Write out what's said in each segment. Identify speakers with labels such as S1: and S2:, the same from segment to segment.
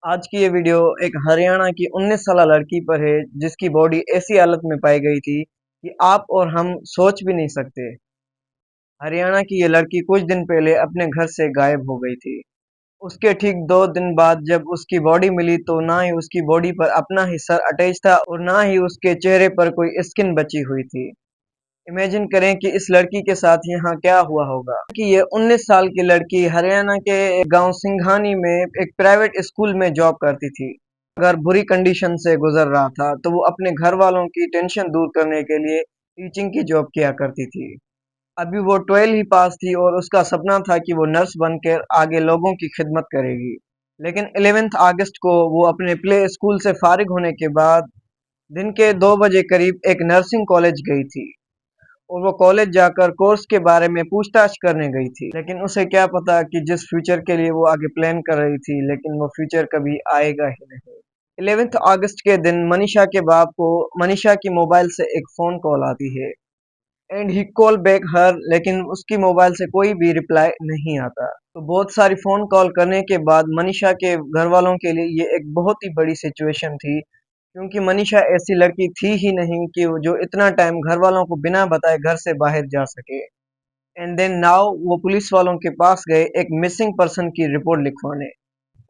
S1: आज की ये वीडियो एक हरियाणा की 19 साला लड़की पर है जिसकी बॉडी ऐसी हालत में पाई गई थी कि आप और हम सोच भी नहीं सकते। हरियाणा की ये लड़की कुछ दिन पहले अपने घर से गायब हो गई थी। उसके ठीक 2 दिन बाद जब उसकी बॉडी मिली तो ना ही उसकी बॉडी पर अपना ही सर अटैच था और ना ही उसके चेहरे पर कोई स्किन बची हुई थी। इमेजिन करें कि इस लड़की के साथ यहाँ क्या हुआ होगा कि ये 19 साल की लड़की हरियाणा के गांव सिंघानी में एक प्राइवेट स्कूल में जॉब करती थी। अगर बुरी कंडीशन से गुजर रहा था तो वो अपने घर वालों की टेंशन दूर करने के लिए टीचिंग की जॉब किया करती थी। अभी वो 12 ही पास थी और उसका सपना था कि वो नर्स बनकर आगे लोगों की खिदमत करेगी। लेकिन 11th अगस्त को वो अपने प्ले स्कूल से फारिग होने के बाद दिन के 2 बजे करीब एक नर्सिंग कॉलेज गई थी और वो कॉलेज जाकर कोर्स के बारे में पूछताछ करने गई थी। लेकिन उसे क्या पता कि जिस फ्यूचर के लिए वो आगे प्लान कर रही थी, लेकिन वो फ्यूचर कभी आएगा ही नहीं। 11th अगस्त के दिन मनीषा के बाप को मनीषा की मोबाइल से एक फोन कॉल आती है एंड ही कॉल बैक हर, लेकिन उसकी मोबाइल से कोई भी रिप्लाई नहीं आता। तो बहुत सारी फोन कॉल करने के बाद मनीषा के घर वालों के लिए ये एक बहुत ही बड़ी सिचुएशन थी, क्योंकि मनीषा ऐसी लड़की थी ही नहीं कि वो जो इतना टाइम घर वालों को बिना बताए घर से बाहर जा सके। एंड देन नाउ वो पुलिस वालों के पास गए एक मिसिंग पर्सन की रिपोर्ट लिखवाने,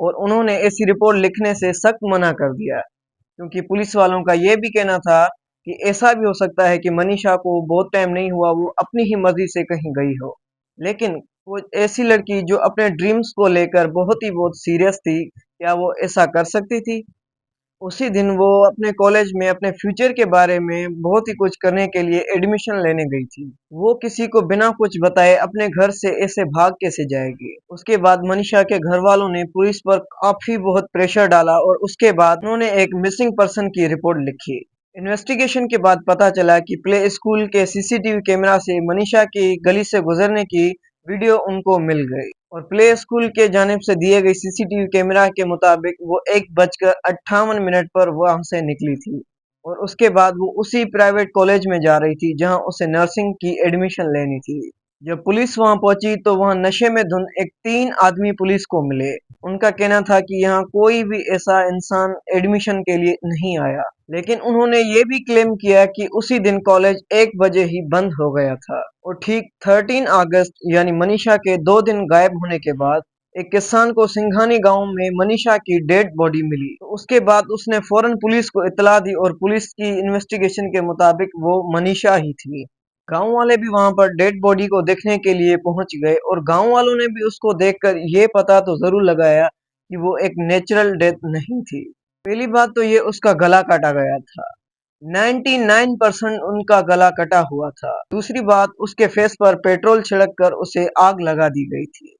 S1: और उन्होंने ऐसी रिपोर्ट लिखने से सख्त मना कर दिया, क्योंकि पुलिस वालों का ये भी कहना था कि ऐसा भी हो सकता है कि मनीषा को बहुत टाइम नहीं हुआ वो अपनी ही मर्जी से कहीं गई हो। लेकिन वो ऐसी लड़की जो अपने ड्रीम्स को लेकर बहुत सीरियस थी, क्या वो ऐसा कर सकती थी? उसी दिन वो अपने कॉलेज में अपने फ्यूचर के बारे में बहुत ही कुछ करने के लिए एडमिशन लेने गई थी। वो किसी को बिना कुछ बताए अपने घर से ऐसे भाग कैसे जाएगी? उसके बाद मनीषा के घर वालों ने पुलिस पर काफी बहुत प्रेशर डाला और उसके बाद उन्होंने एक मिसिंग पर्सन की रिपोर्ट लिखी। इन्वेस्टिगेशन के बाद पता चला कि प्ले स्कूल के सीसीटीवी कैमरा से मनीषा की गली से गुजरने की वीडियो उनको मिल गई, और प्ले स्कूल के जानिब से दिए गए सीसीटीवी कैमरा के मुताबिक वो 1:58 पर वहां से निकली थी, और उसके बाद वो उसी प्राइवेट कॉलेज में जा रही थी जहां उसे नर्सिंग की एडमिशन लेनी थी। जब पुलिस वहां पहुंची तो वहां नशे में धुन एक 3 आदमी पुलिस को मिले। उनका कहना था कि यहाँ कोई भी ऐसा इंसान एडमिशन के लिए नहीं आया, लेकिन उन्होंने ये भी क्लेम किया कि उसी दिन कॉलेज 1 बजे ही बंद हो गया था। और ठीक 13 अगस्त यानी मनीषा के 2 दिन गायब होने के बाद एक किसान को सिंघानी गांव में मनीषा की डेड बॉडी मिली। तो उसके बाद उसने फौरन पुलिस को इत्तला दी और पुलिस की इन्वेस्टिगेशन के मुताबिक वो मनीषा ही थी। गांव वाले भी वहां पर डेड बॉडी को देखने के लिए पहुंच गए, और गांव वालों ने भी उसको देखकर ये पता तो जरूर लगाया कि वो एक नेचुरल डेथ नहीं थी। पहली बात तो ये उसका गला काटा गया था। 99% उनका गला कटा हुआ था। दूसरी बात, उसके फेस पर पेट्रोल छिड़क कर उसे आग लगा दी गई थी।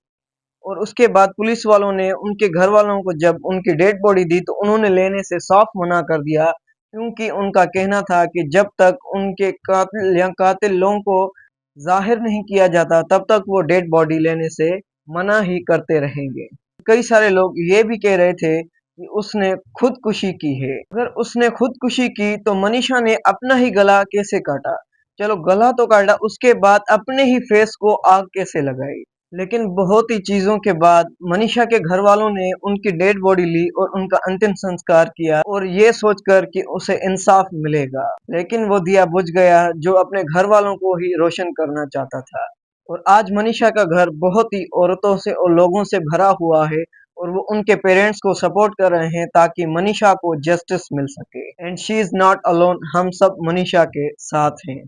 S1: और उसके बाद पुलिस वालों ने उनके घर वालों को जब उनकी डेड बॉडी दी तो उन्होंने लेने से साफ मना कर दिया, क्योंकि उनका कहना था कि जब तक उनके कातिल या कातिल लोगों को जाहिर नहीं किया जाता तब तक वो डेड बॉडी लेने से मना ही करते रहेंगे। कई सारे लोग ये भी कह रहे थे कि उसने खुदकुशी की है। अगर उसने खुदकुशी की तो मनीषा ने अपना ही गला कैसे काटा? चलो गला तो काटा, उसके बाद अपने ही फेस को आग कैसे लगाई? लेकिन बहुत ही चीजों के बाद मनीषा के घर वालों ने उनकी डेड बॉडी ली और उनका अंतिम संस्कार किया, और ये सोचकर कि उसे इंसाफ मिलेगा। लेकिन वो दिया बुझ गया जो अपने घर वालों को ही रोशन करना चाहता था। और आज मनीषा का घर बहुत ही औरतों से और लोगों से भरा हुआ है, और वो उनके पेरेंट्स को सपोर्ट कर रहे हैं ताकि मनीषा को जस्टिस मिल सके। And she is not alone, हम सब मनीषा के साथ हैं।